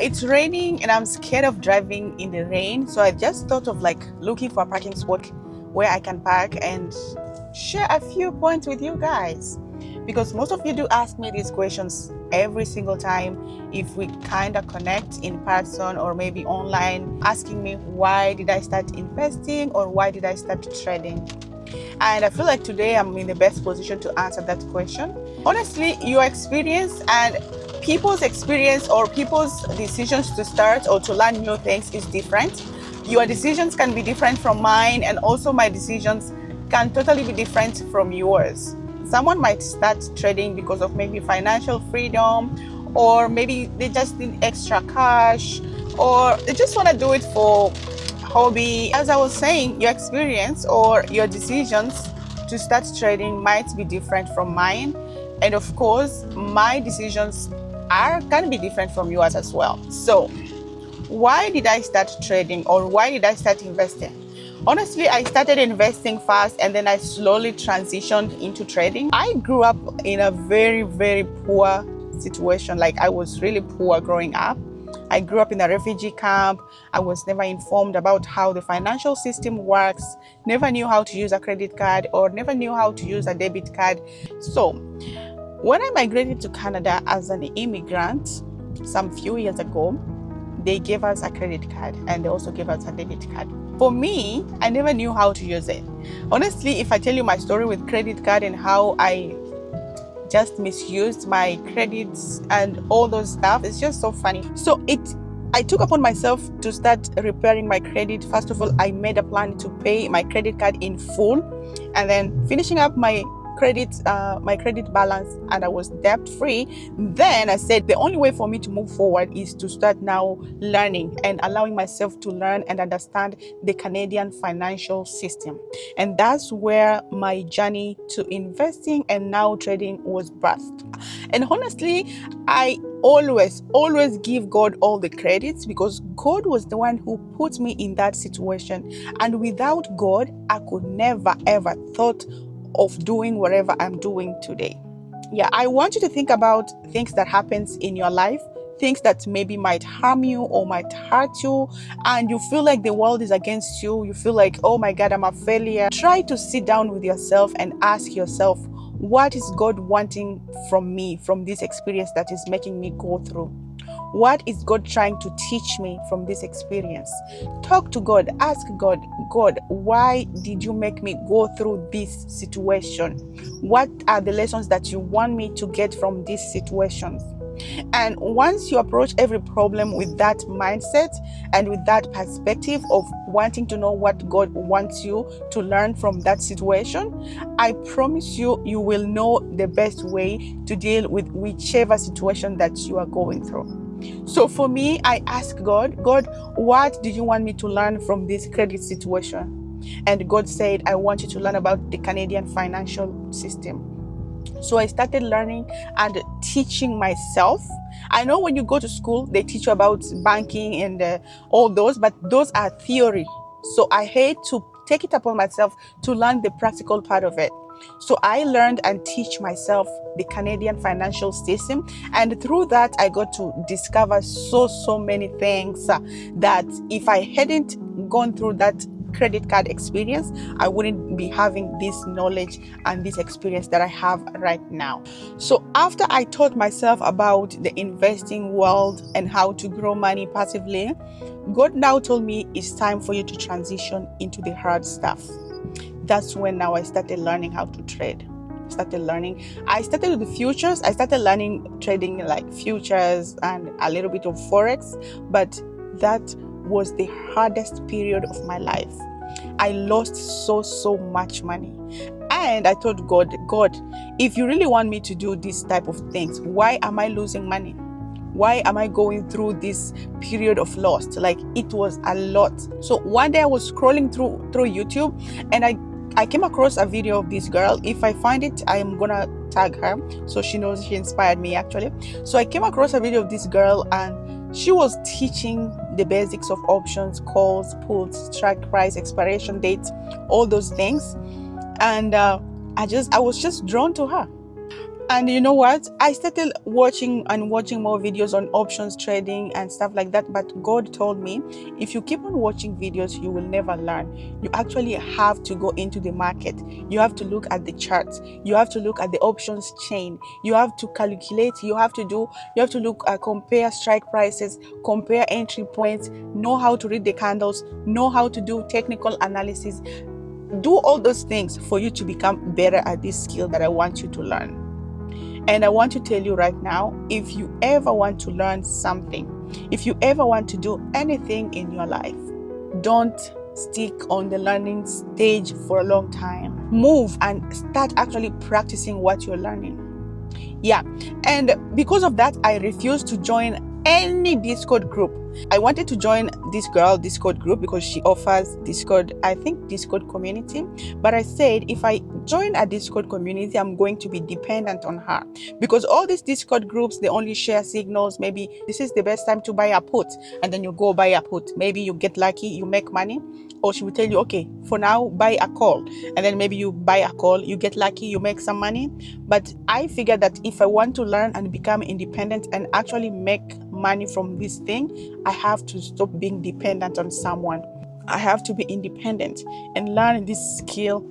It's raining and I'm scared of driving in the rain, so I just thought of like looking for a parking spot where I can park and share a few points with you guys, because most of you do ask me these questions every single time if we kind of connect in person or maybe online, asking me why did I start investing or why did I start trading. And I feel like today I'm in the best position to answer that question. Honestly, your experience and people's experience or people's decisions to start or to learn new things is different. Your decisions can be different from mine, and also my decisions can totally be different from yours. Someone might start trading because of maybe financial freedom, or maybe they just need extra cash, or they just want to do it for hobby. As I was saying, your experience or your decisions to start trading might be different from mine, and of course my decisions are going to be different from yours as well. So why did I start trading, or why did I start investing? Honestly, I started investing fast and then I slowly transitioned into trading. I grew up in a very, very poor situation. Like, I was really poor growing up. I grew up in a refugee camp. I was never informed about how the financial system works, never knew how to use a credit card, or never knew how to use a debit card. So when I migrated to Canada as an immigrant some few years ago, they gave us a credit card and they also gave us a debit card. For me, I never knew how to use it. Honestly, if I tell you my story with credit card and how I just misused my credits and all those stuff, it's just so funny. So I took upon myself to start repairing my credit. First of all, I made a plan to pay my credit card in full, and then finishing up my credit balance, and I was debt free. Then I said the only way for me to move forward is to start now learning and allowing myself to learn and understand the Canadian financial system. And that's where my journey to investing and now trading was birthed. And honestly, I always give God all the credits, because God was the one who put me in that situation. And without God, I could never ever thought of doing whatever I'm doing today. Yeah, I want you to think about things that happens in your life, things that maybe might harm you or might hurt you, and you feel like the world is against you. You feel like, oh my God, I'm a failure. Try to sit down with yourself and ask yourself, what is God wanting from me, from this experience that is making me go through? What is God trying to teach me from this experience? Talk to God. Ask God, God, why did you make me go through this situation? What are the lessons that you want me to get from these situations? And once you approach every problem with that mindset and with that perspective of wanting to know what God wants you to learn from that situation, I promise you, you will know the best way to deal with whichever situation that you are going through. So for me, I asked God, what do you want me to learn from this credit situation? And God said, I want you to learn about the Canadian financial system. So I started learning and teaching myself. I know when you go to school, they teach you about banking and all those, but those are theory. So I had to take it upon myself to learn the practical part of it. So I learned and teach myself the Canadian financial system. And through that, I got to discover so many things that if I hadn't gone through that credit card experience, I wouldn't be having this knowledge and this experience that I have right now. So after I taught myself about the investing world and how to grow money passively, God now told me it's time for you to transition into the hard stuff. That's when now I started learning how to trade. I started with the futures. I started learning trading like futures and a little bit of forex, but that was the hardest period of my life. I lost so much money. And I told God, if you really want me to do this type of things, why am I losing money? Why am I going through this period of loss? Like, it was a lot. So one day I was scrolling through YouTube, and I came across a video of this girl. If I find it, I'm gonna tag her so she knows she inspired me actually. So I came across a video of this girl, and she was teaching the basics of options, calls, puts, strike price, expiration dates, all those things. And I was just drawn to her. And you know what? I started watching more videos on options trading and stuff like that. But God told me, if you keep on watching videos, you will never learn. You actually have to go into the market. You have to look at the charts. You have to look at the options chain. You have to calculate. You have to look at compare strike prices, compare entry points, know how to read the candles, know how to do technical analysis. Do all those things for you to become better at this skill that I want you to learn. And I want to tell you right now, if you ever want to learn something, if you ever want to do anything in your life, don't stick on the learning stage for a long time. Move and start actually practicing what you're learning. Yeah. And because of that, I refused to join any Discord group. I wanted to join this girl Discord group because she offers Discord community. But I said, if I join a Discord community, I'm going to be dependent on her, because all these Discord groups, they only share signals. Maybe this is the best time to buy a put, and then you go buy a put. Maybe you get lucky, you make money. Or she will tell you, okay, for now, buy a call. And then maybe you buy a call, you get lucky, you make some money. But I figured that if I want to learn and become independent and actually make money from this thing, I have to stop being dependent on someone. I have to be independent and learn this skill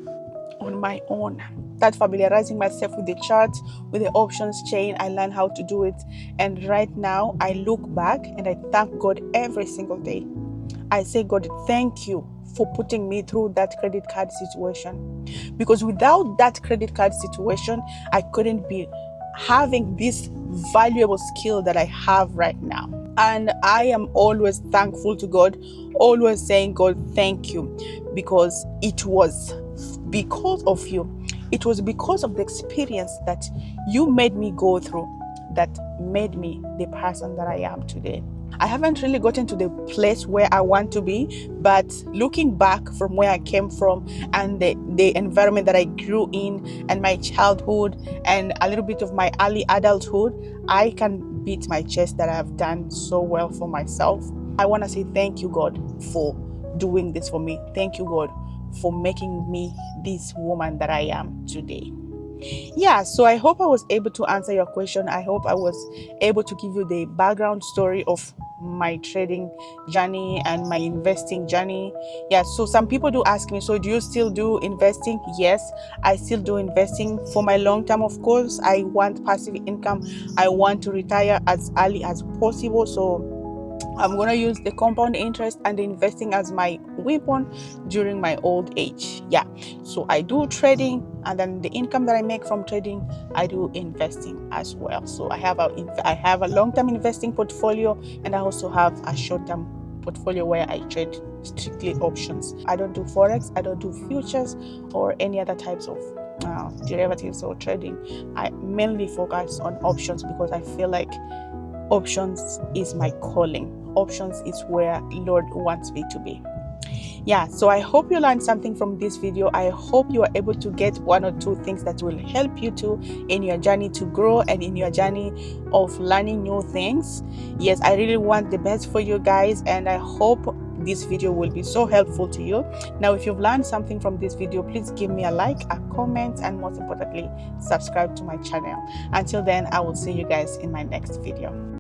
on my own. Start familiarizing myself with the charts, with the options chain. I learned how to do it. And right now, I look back and I thank God every single day. I say, God, thank you for putting me through that credit card situation. Because without that credit card situation, I couldn't be having this valuable skill that I have right now. And I am always thankful to God, always saying, God, thank you, because it was because of you. It was because of the experience that you made me go through that made me the person that I am today. I haven't really gotten to the place where I want to be, but looking back from where I came from and the environment that I grew in and my childhood and a little bit of my early adulthood, I can beat my chest that I have done so well for myself. I want to say thank you, God, for doing this for me. Thank you, God, for making me this woman that I am today. Yeah, so I hope I was able to answer your question. I hope I was able to give you the background story of my trading journey and my investing journey. Yeah, so some people do ask me, so do you still do investing? Yes, I still do investing for my long term. Of course, I want passive income. I want to retire as early as possible. So I'm going to use the compound interest and the investing as my weapon during my old age. Yeah, so I do trading, and then the income that I make from trading, I do investing as well. So I have a long-term investing portfolio, and I also have a short-term portfolio where I trade strictly options. I don't do forex, I don't do futures or any other types of derivatives or trading. I mainly focus on options because I feel like options is my calling. Options is where Lord wants me to be. Yeah, so I hope you learned something from this video. I hope you are able to get one or two things that will help you to in your journey to grow and in your journey of learning new things. Yes, I really want the best for you guys, and I hope this video will be so helpful to you. Now, if you've learned something from this video, please give me a like, a comment, and most importantly, subscribe to my channel. Until then, I will see you guys in my next video.